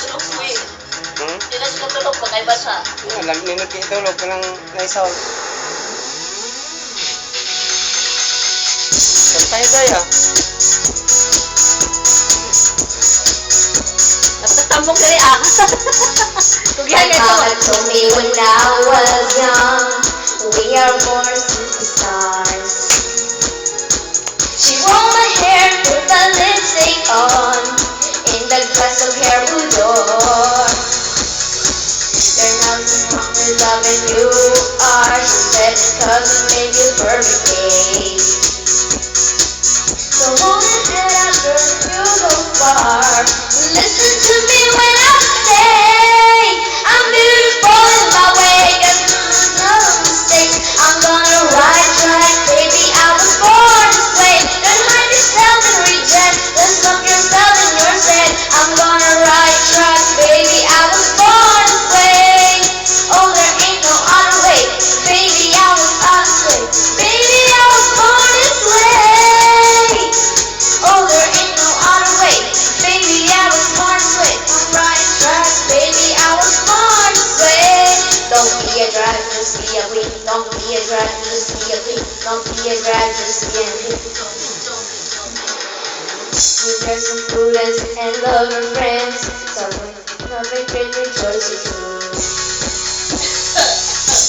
Tulog mo eh. Hmm? Hindi na sila tulog pag ay basa. Alam ni nagkitulog ko lang naisaw. Santay tayo. Nagtatambok na rin ah. My mama told me when I was young, we are born superstars. She rolled my hair, put the lipstick on, in the glass of hair boudoir. There's nothing wrong with loving you are, she said, cause it made you perfect day. So hold it till after you go far. Listen to me when I say I'm beautiful in my way, cause there's no mistake. I'm gonna ride track, baby, I was born this way. Don't hide yourself and reject, don't stop yourself in your set. I'm gonna ride track, baby, I was born this way. Oh, there ain't no other way, baby, I was born this way. Baby, I was born this way. Oh, there ain't no other way, baby, I was born this way. I'm riding tracks, baby, I was born this way. Don't be a drag, just be a queen. Don't be a drag, just be a queen. Don't be a drag, just be a queen. We share some prudence and love and friends. Someone nothing great rejoice you true.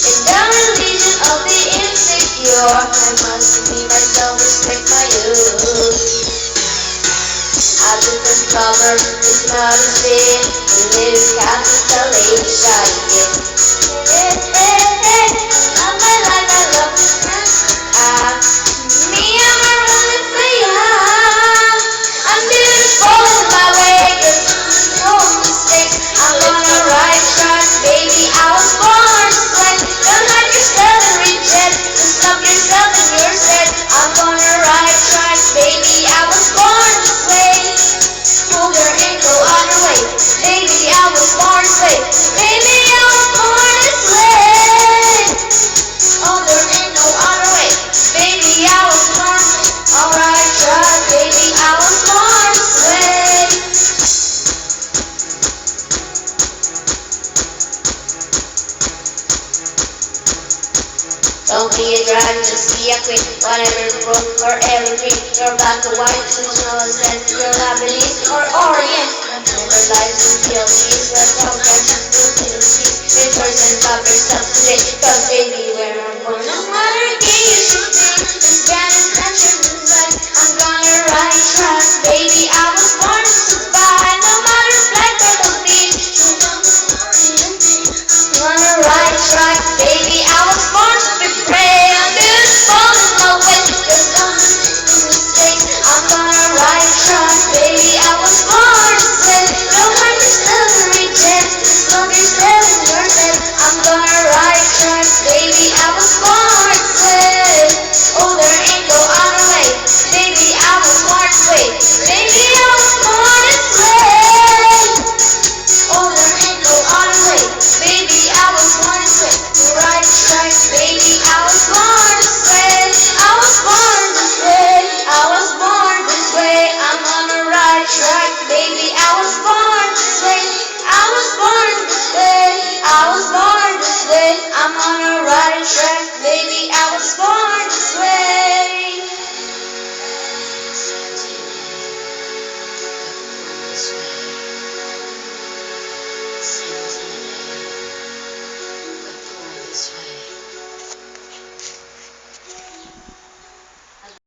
In the religion of the insecure, I must be myself, respect my youth. I live discover it's not a sin. We live capitalation. Hey, hey, hey, love my life, I love this man. Me, I'm a rolling fire. I'm beautiful in my way, cause there's no mistake. I'm gonna ride track, baby, I was born this way. Don't hide yourself and reject, just stop yourself in your set. I'm gonna ride track, baby, I was born this way. Oh, there ain't no other way, baby, I was born this way. Baby, I was born this way. Oh, there ain't no other way, baby, I was born this way. Alright, try, baby, I was born this way. Don't be a drag, just be a queen. Whatever broke or every dream, you're black or white, traditional or sense, you're Lebanese or Orient. Never lies and feel peace, let's talk and just do peace. Rejoice and love yourself today, cause baby, where I'm born, no matter